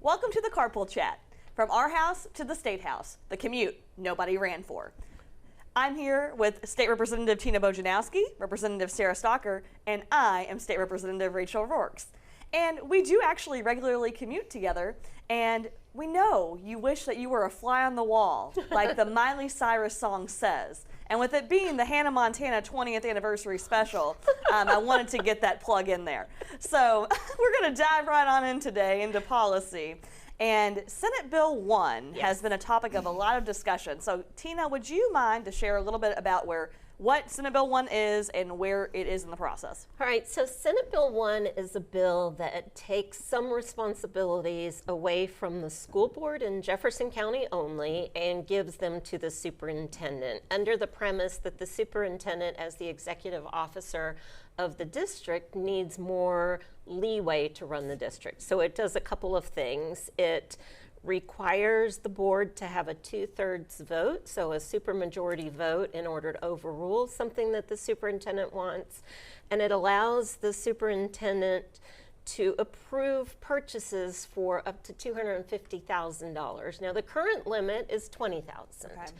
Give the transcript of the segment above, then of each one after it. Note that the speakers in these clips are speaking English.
Welcome to the Carpool Chat. From our house to the State House, the commute nobody ran for. I'm here with State Representative Tina Bojanowski, Representative Sarah Stocker, and I am State Representative Rachel Rourke. And we do actually regularly commute together, and we know you wish that you were a fly on the wall, like the Miley Cyrus song says. And with it being the Hannah Montana 20th anniversary special, I wanted to get that plug in there. So we're going to dive right on in today into policy. And Senate Bill 1 has been a topic of a lot of discussion. So Tina, would you mind to share a little bit about what Senate Bill 1 is and where it is in the process? All right, so Senate Bill 1 is a bill that takes some responsibilities away from the school board in Jefferson County only and gives them to the superintendent under the premise that the superintendent, as the executive officer of the district, needs more leeway to run the district. So it does a couple of things. It requires the board to have a 2/3 vote, so a supermajority vote in order to overrule something that the superintendent wants. And it allows the superintendent to approve purchases for up to $250,000. Now the current limit is $20,000. Okay.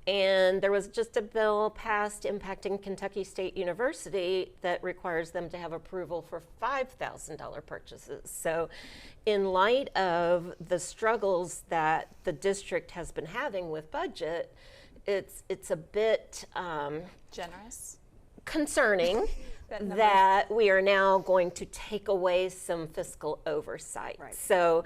And there was just a bill passed impacting Kentucky State University that requires them to have approval for $5,000 purchases. So in light of the struggles that the district has been having with budget, it's a bit generous, concerning that we are now going to take away some fiscal oversight. Right. So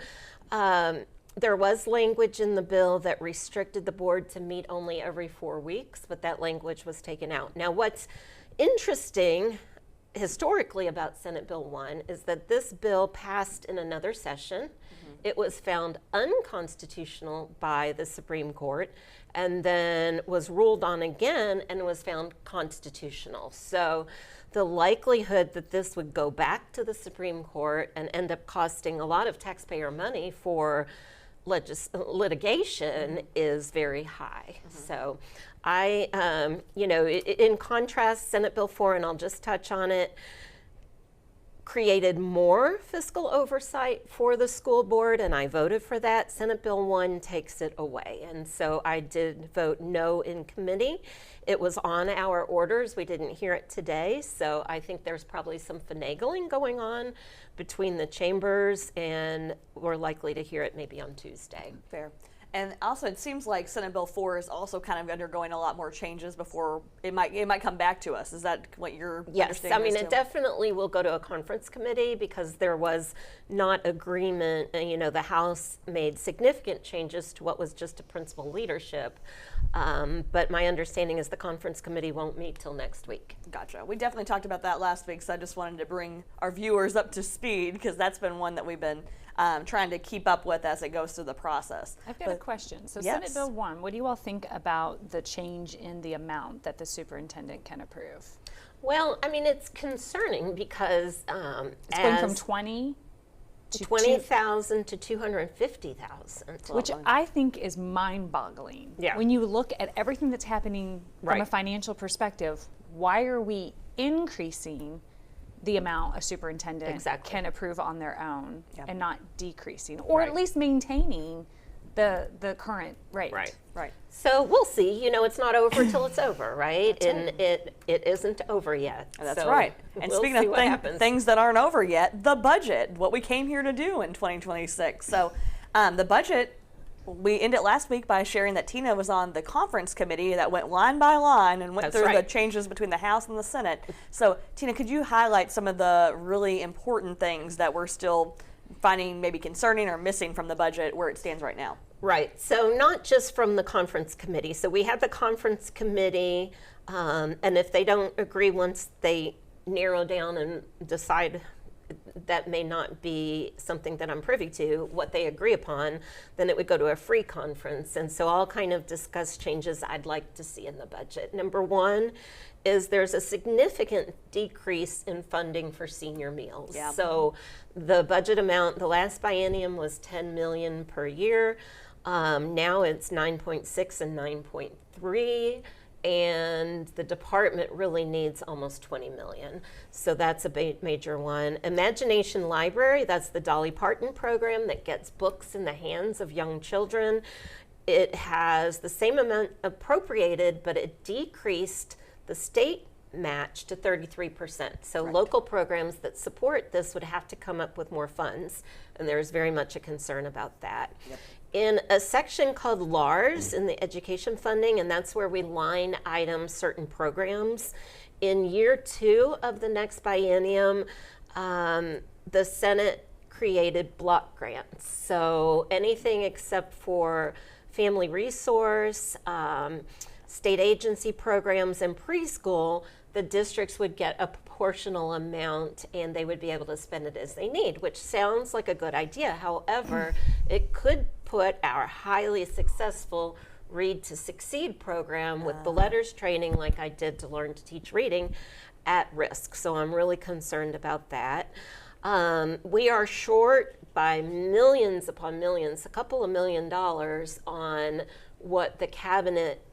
there was language in the bill that restricted the board to meet only every 4 weeks, but that language was taken out. Now, what's interesting historically about Senate Bill 1 is that this bill passed in another session. Mm-hmm. It was found unconstitutional by the Supreme Court and then was ruled on again and was found constitutional. So the likelihood that this would go back to the Supreme Court and end up costing a lot of taxpayer money for litigation is very high. Mm-hmm. So I, in contrast, Senate Bill 4, and I'll just touch on it, created more fiscal oversight for the school board, and I voted for that. Senate Bill 1 takes it away, and so I did vote no in committee. It was on our orders. We didn't hear it today, so I think there's probably some finagling going on between the chambers, and we're likely to hear it maybe on Tuesday. Fair. And also, it seems like Senate Bill 4 is also kind of undergoing a lot more changes before it might come back to us. Is that what you're understanding? Yes, I mean, it definitely will go to a conference committee because there was not agreement. The House made significant changes to what was just a principal leadership. But my understanding is the conference committee won't meet till next week. Gotcha. We definitely talked about that last week, so I just wanted to bring our viewers up to speed because that's been one that we've been trying to keep up with as it goes through the process. I've got a question. So yes. Senate Bill 1, what do you all think about the change in the amount that the superintendent can approve? Well, I mean, it's concerning because it's going from 20 to 20,000 to 250,000, which I think is mind-boggling. Yeah. When you look at everything that's happening from a financial perspective, why are we increasing the amount a superintendent can approve on their own and not decreasing, or at least maintaining the current rate? Right. So we'll see. It's not over till it's over, right? That's and right. it isn't over yet. That's so right. And we'll speaking of things that aren't over yet, the budget, what we came here to do in 2026. So the budget, we ended last week by sharing that Tina was on the conference committee that went line by line and went through the changes between the House and the Senate. So Tina, could you highlight some of the really important things that we're still finding maybe concerning or missing from the budget where it stands right now? Right. So not just from the conference committee. So we have the conference committee, and if they don't agree once they narrow down and decide that may not be something that I'm privy to, what they agree upon, then it would go to a free conference. And so I'll kind of discuss changes I'd like to see in the budget. Number one is there's a significant decrease in funding for senior meals. Yeah. So the budget amount, the last biennium was $10 million per year. Now it's 9.6 and 9.3. and the department really needs almost 20 million. So that's a major one. Imagination Library, that's the Dolly Parton program that gets books in the hands of young children. It has the same amount appropriated, but it decreased the state match to 33%. So local programs that support this would have to come up with more funds, and there's very much a concern about that. In a section called LARS in the education funding, and that's where we line item certain programs. In year 2 of the next biennium, the Senate created block grants. So anything except for family resource, state agency programs, and preschool, the districts would get a proportional amount and they would be able to spend it as they need, which sounds like a good idea. However, it could put our highly successful Read to Succeed program with the letters training like I did to learn to teach reading at risk. So I'm really concerned about that. We are short by millions upon millions, a couple of $1 million on what the cabinet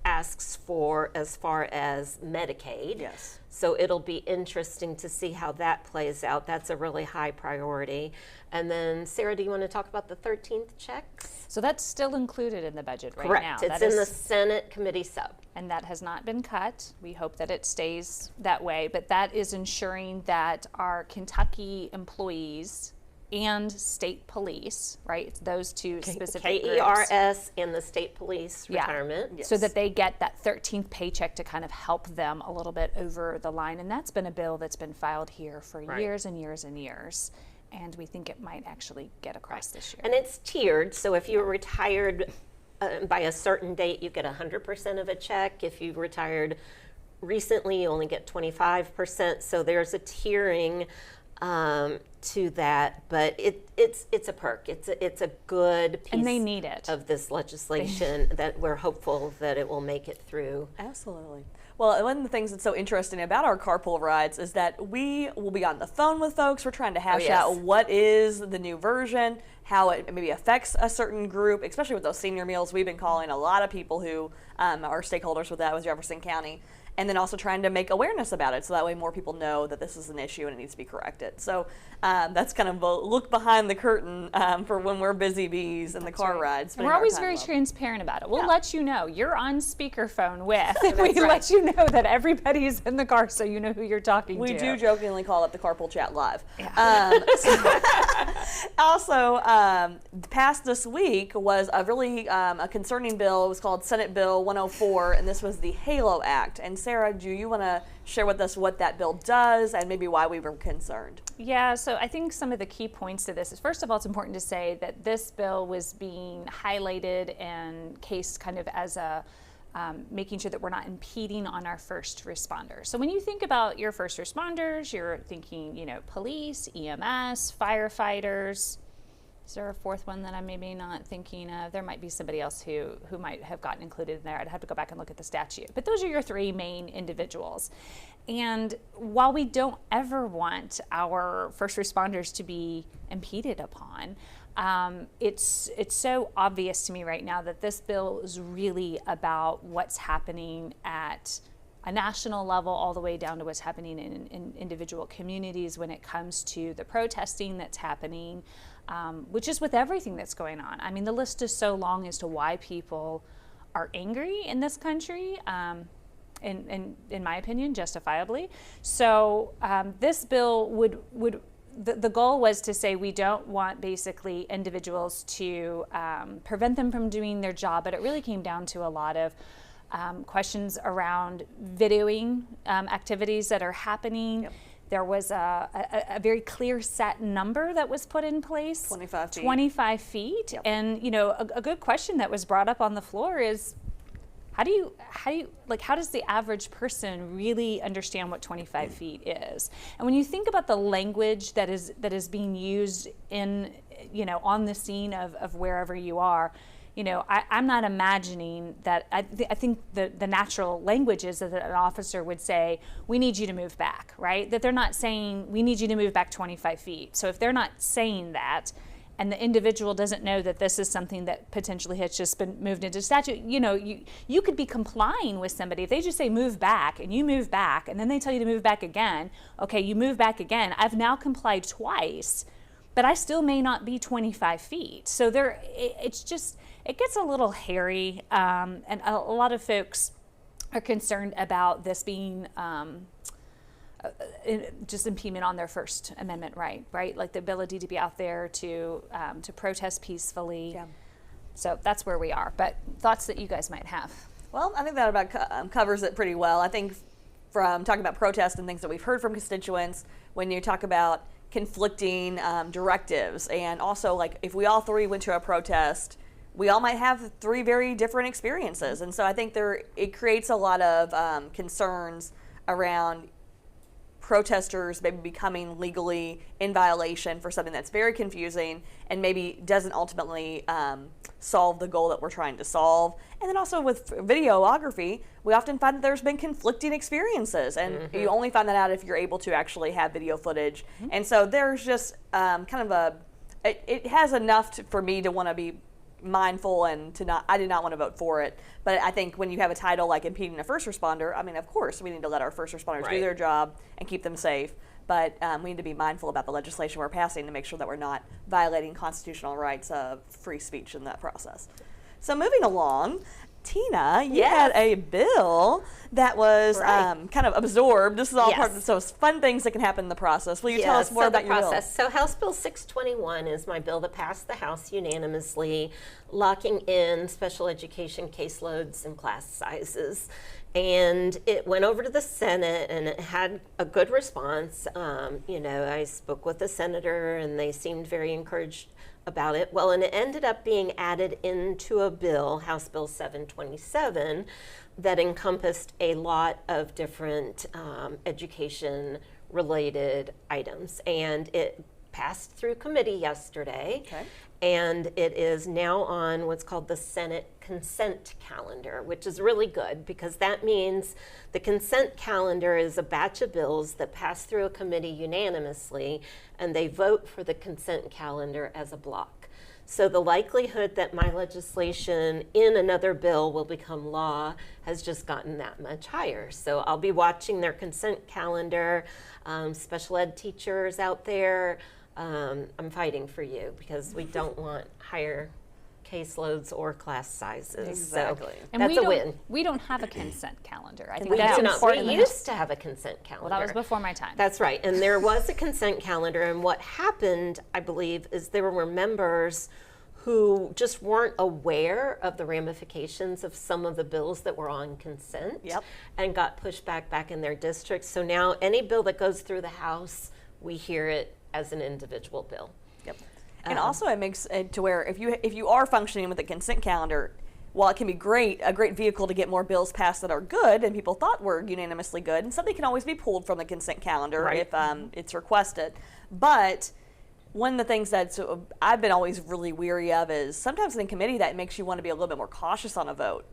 asks for as far as Medicaid. Yes. So it'll be interesting to see how that plays out. That's a really high priority. And then, Sarah, do you want to talk about the 13th checks? So that's still included in the budget right now. Correct. It's in the Senate committee sub. And that has not been cut. We hope that it stays that way. But that is ensuring that our Kentucky employees and state police, right? It's those two specific groups. KERS and the state police retirement. Yes. So that they get that 13th paycheck to kind of help them a little bit over the line. And that's been a bill that's been filed here for years and years and years. And we think it might actually get across this year. And it's tiered, so if you're retired by a certain date, you get 100% of a check. If you retired recently, you only get 25%. So there's a tiering to that, but it's a perk. It's a good piece, and they need it, of this legislation that we're hopeful that it will make it through. Absolutely. Well, one of the things that's so interesting about our carpool rides is that we will be on the phone with folks. We're trying to hash out what is the new version, how it maybe affects a certain group, especially with those senior meals. We've been calling a lot of people who are stakeholders with that with Jefferson County, and then also trying to make awareness about it so that way more people know that this is an issue and it needs to be corrected. So that's kind of a look behind the curtain for when we're busy bees in the car rides. And we're always very transparent about it. We'll let you know. You're on speakerphone with. We let you know that everybody's in the car so you know who you're talking to. We do jokingly call it the Carpool Chat Live. Also, passed this week was a really a concerning bill. It was called Senate Bill 104, and this was the HALO Act. And Sarah, do you want to share with us what that bill does and maybe why we were concerned? Yeah, so I think some of the key points to this is, first of all, it's important to say that this bill was being highlighted and cased kind of as a making sure that we're not impeding on our first responders. So when you think about your first responders, you're thinking, police, EMS, firefighters. Is there a fourth one that I'm maybe not thinking of? There might be somebody else who might have gotten included in there. I'd have to go back and look at the statute. But those are your three main individuals. And while we don't ever want our first responders to be impeded upon, it's so obvious to me right now that this bill is really about what's happening at a national level all the way down to what's happening in individual communities when it comes to the protesting that's happening, which is with everything that's going on. I mean, the list is so long as to why people are angry in this country, in my opinion, justifiably. So this bill would the goal was to say we don't want basically individuals to prevent them from doing their job, but it really came down to a lot of questions around videoing activities that are happening. Yep. There was a very clear set number that was put in place. 25 feet. 25 feet. Yep. And a good question that was brought up on the floor is, how does the average person really understand what 25 feet is? And when you think about the language that is being used in, on the scene of wherever you are, I'm not imagining that. I think the natural language is that an officer would say, we need you to move back, right? That they're not saying, we need you to move back 25 feet. So if they're not saying that, and the individual doesn't know that this is something that potentially has just been moved into statute, you could be complying with somebody. If they just say move back and you move back and then they tell you to move back again, okay, you move back again. I've now complied twice, but I still may not be 25 feet. So it gets a little hairy, and a lot of folks are concerned about this being just impediment on their First Amendment right? Like the ability to be out there to protest peacefully. Yeah. So that's where we are. But thoughts that you guys might have? Well, I think that about covers it pretty well. I think from talking about protest and things that we've heard from constituents, when you talk about conflicting directives, and also like if we all three went to a protest, we all might have three very different experiences. And so I think it creates a lot of concerns around protesters maybe becoming legally in violation for something that's very confusing and maybe doesn't ultimately solve the goal that we're trying to solve. And then also with videography, we often find that there's been conflicting experiences, and you only find that out if you're able to actually have video footage. And so there's just it has enough for me to want to be mindful and I did not want to vote for it. But I think when you have a title like impeding a first responder, I mean, of course we need to let our first responders do their job and keep them safe, but we need to be mindful about the legislation we're passing to make sure that we're not violating constitutional rights of free speech in that process. So moving along, Tina, you had a bill that was kind of absorbed. This is all part of so fun things that can happen in the process. Will you tell us more about your bill? So House Bill 621 is my bill that passed the House unanimously, locking in special education caseloads and class sizes. And it went over to the Senate, and it had a good response. I spoke with the senator, and they seemed very encouraged about it. Well, and it ended up being added into a bill, House Bill 727, that encompassed a lot of different education-related items. And it passed through committee yesterday. And it is now on what's called the Senate consent calendar, which is really good because that means the consent calendar is a batch of bills that pass through a committee unanimously, and they vote for the consent calendar as a block. So the likelihood that my legislation in another bill will become law has just gotten that much higher. So I'll be watching their consent calendar. Special ed teachers out there, I'm fighting for you because we don't want higher caseloads or class sizes. Exactly. So and that's a win. We don't have a consent calendar. I think we that's important. We used to have a consent calendar. Well, that was before my time. That's right. And there was a consent calendar. And what happened, I believe, is there were members who just weren't aware of the ramifications of some of the bills that were on consent and got pushed back in their districts. So now any bill that goes through the House, we hear it as an individual bill. And also it makes it to where if you are functioning with a consent calendar, while it can be a great vehicle to get more bills passed that are good and people thought were unanimously good, and something can always be pulled from the consent calendar if it's requested. But one of the things that I've been always really weary of is sometimes in committee that makes you want to be a little bit more cautious on a vote.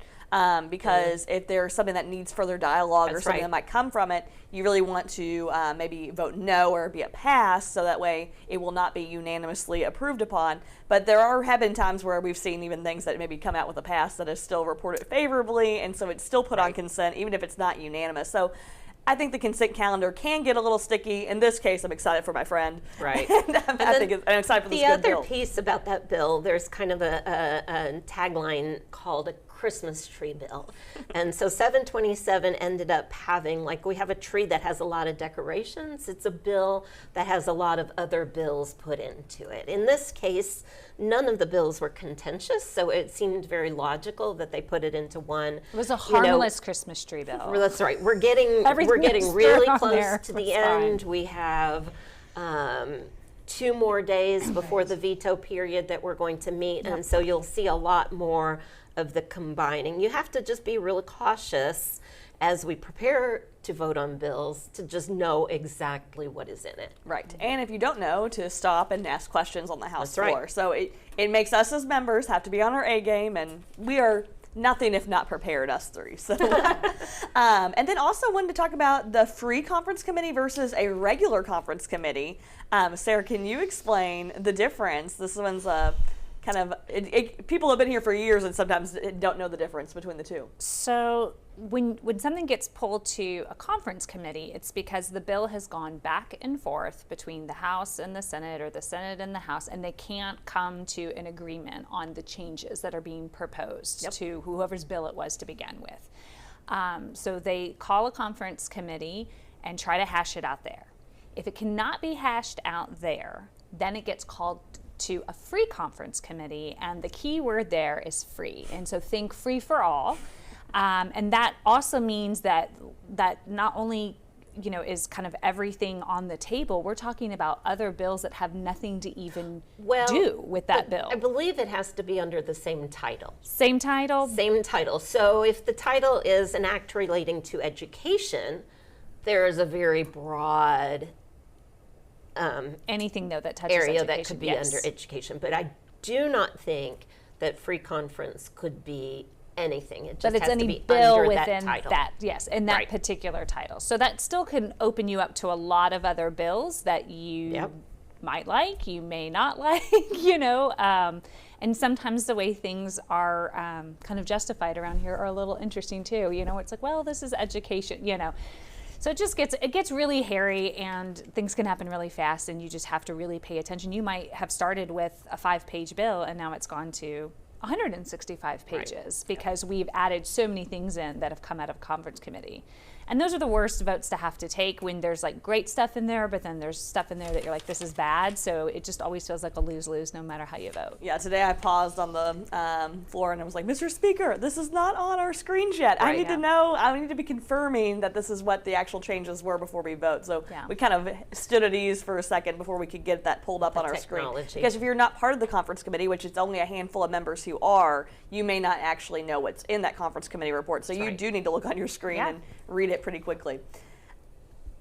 Because if there's something that needs further dialogue or something that might come from it, you really want to maybe vote no or be a pass, so that way it will not be unanimously approved upon. But have been times where we've seen even things that maybe come out with a pass that is still reported favorably, and so it's still put on consent, even if it's not unanimous. So I think the consent calendar can get a little sticky. In this case, I'm excited for my friend. Right. I'm excited for this good bill. The other piece about that bill, there's kind of a tagline called a Christmas tree bill. And so 727 ended up having, we have a tree that has a lot of decorations. It's a bill that has a lot of other bills put into it. In this case, none of the bills were contentious, so it seemed very logical that they put it into one. It was a harmless Christmas tree bill. That's right. We're getting really close to the end. We have 2 more days before the veto period that we're going to meet, and so you'll see a lot more of the combining. You have to just be really cautious as we prepare to vote on bills to just know exactly what is in it. Right. And if you don't know, to stop and ask questions on the House floor. So it makes us as members have to be on our A game, and we are nothing if not prepared, us three. So, and then also wanted to talk about the free conference committee versus a regular conference committee. Sarah, can you explain the difference? This one's kind of, people have been here for years and sometimes don't know the difference between the two. So when something gets pulled to a conference committee, it's because the bill has gone back and forth between the House and the Senate, or the Senate and the House, and they can't come to an agreement on the changes that are being proposed to whoever's bill it was to begin with. So they call a conference committee and try to hash it out there. If it cannot be hashed out there, then it gets called to a free conference committee, and the key word there is free. And so think free for all. And that also means that not only is kind of everything on the table, we're talking about other bills that have nothing to even do with that bill. I believe it has to be under the same title. Same title? Same title. So if the title is an act relating to education, there is a very broad anything though that touches area education, that could be under education. But I do not think that free conference could be anything. It just has to be under within that title. In that particular title. So that still can open you up to a lot of other bills that you might like, you may not like, and sometimes the way things are kind of justified around here are a little interesting too. It's like, well, this is education, So it gets really hairy, and things can happen really fast, and you just have to really pay attention. You might have started with a 5-page bill, and now it's gone to 165 pages because we've added so many things in that have come out of conference committee. And those are the worst votes to have to take, when there's like great stuff in there, but then there's stuff in there that you're like, this is bad. So it just always feels like a lose-lose no matter how you vote. Yeah, today I paused on the floor and I was like, Mr. Speaker, this is not on our screens yet. I need to know, I need to be confirming that this is what the actual changes were before we vote. So we kind of stood at ease for a second before we could get that pulled up on our screen. Because if you're not part of the conference committee, which it's only a handful of members who are, you may not actually know what's in that conference committee report. So you do need to look on your screen and read it pretty quickly.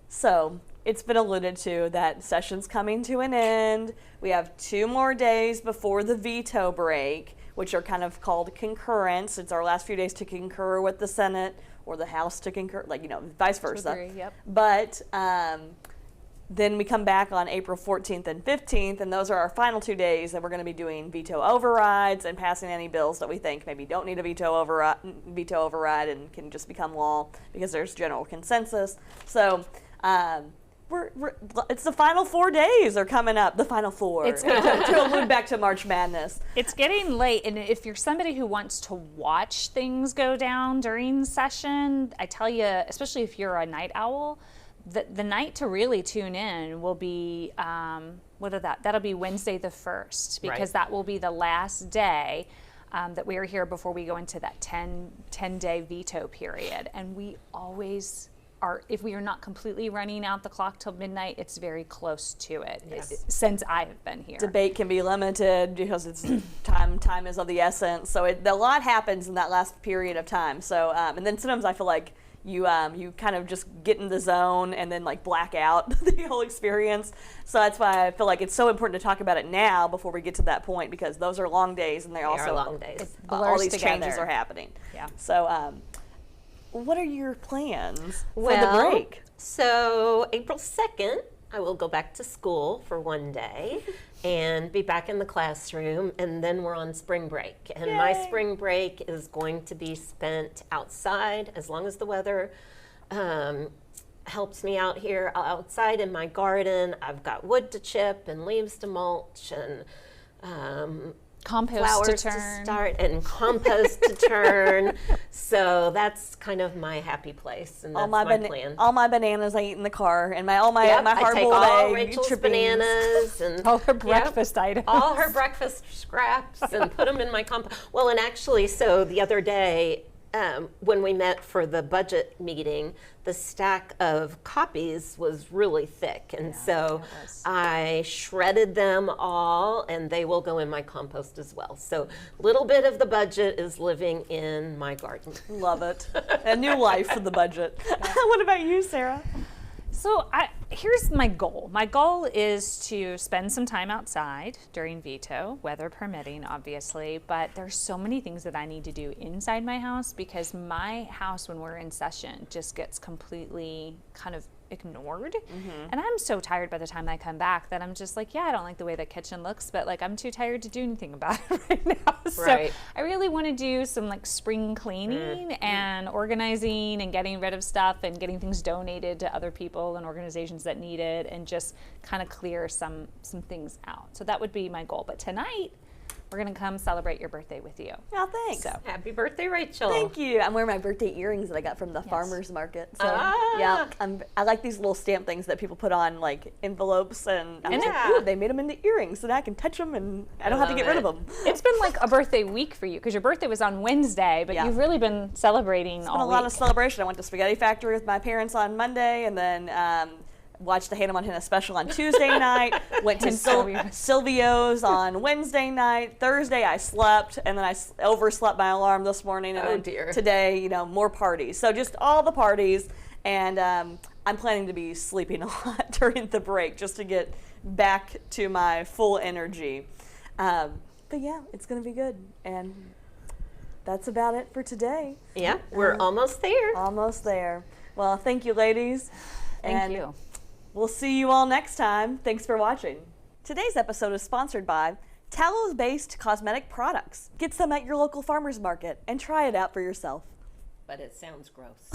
So it's been alluded to that session's coming to an end. We have 2 more days before the veto break, which are kind of called concurrence. It's our last few days to concur with the Senate or the House to concur, vice versa. But then we come back on April 14th and 15th, and those are our final 2 days that we're going to be doing veto overrides and passing any bills that we think maybe don't need a veto override and can just become law because there's general consensus. So it's the final 4 days are coming up, the final 4, to allude back to March Madness. It's getting late, and if you're somebody who wants to watch things go down during session, I tell you, especially if you're a night owl, the night to really tune in will be, that'll be Wednesday the 1st, because that will be the last day that we are here before we go into that 10-day veto period. And we always are, if we are not completely running out the clock till midnight, it's very close to it since I have been here. Debate can be limited because it's time is of the essence. So a lot happens in that last period of time. So, and then sometimes I feel like you kind of just get in the zone and then like black out the whole experience. So that's why I feel like it's so important to talk about it now before we get to that point, because those are long days and they also are long days. All these changes are happening. Yeah. So what are your plans for the break? So April 2nd, I will go back to school for 1 day and be back in the classroom, and then we're on spring break. And my spring break is going to be spent outside, as long as the weather helps me out here outside in my garden. I've got wood to chip and leaves to mulch and compost flowers to turn. To start and compost to turn. So that's kind of my happy place, and that's my plan. All my bananas I eat in the car, and my hard-boiled I take all egg, Rachel's bananas and all her breakfast items. All her breakfast scraps, and put them in my compost. Well, and actually, so the other day, when we met for the budget meeting, the stack of copies was really thick, and so I shredded them all, and they will go in my compost as well. So a little bit of the budget is living in my garden. Love it. A new life for the budget. What about you, Sarah? So here's my goal. My goal is to spend some time outside during veto, weather permitting, obviously, but there's so many things that I need to do inside my house because my house, when we're in session, just gets completely kind of ignored. And I'm so tired by the time I come back that I'm just like, yeah, I don't like the way the kitchen looks, but like I'm too tired to do anything about it right now. So I really want to do some like spring cleaning and organizing and getting rid of stuff and getting things donated to other people and organizations that need it and just kind of clear some things out. So that would be my goal. But tonight, we're going to come celebrate your birthday with you. Oh, thanks. So, happy birthday, Rachel. Thank you. I'm wearing my birthday earrings that I got from the farmer's market. So, yeah, I like these little stamp things that people put on like envelopes, and I was like, ooh, they made them into earrings, so now I can touch them and I don't have to get rid of them. It's been like a birthday week for you because your birthday was on Wednesday, but you've really been celebrating all week. It's been a lot of celebration. I went to Spaghetti Factory with my parents on Monday, and then watched the Hannah Montana special on Tuesday night, went to Silvio's on Wednesday night. Thursday I slept, and then I overslept my alarm this morning. And today, you know, more parties. So just all the parties, and I'm planning to be sleeping a lot during the break just to get back to my full energy. But yeah, it's going to be good. And that's about it for today. Yeah, we're almost there. Almost there. Well, thank you, ladies. Thank you. We'll see you all next time. Thanks for watching. Today's episode is sponsored by tallow-based cosmetic products. Get some at your local farmer's market and try it out for yourself. But it sounds gross.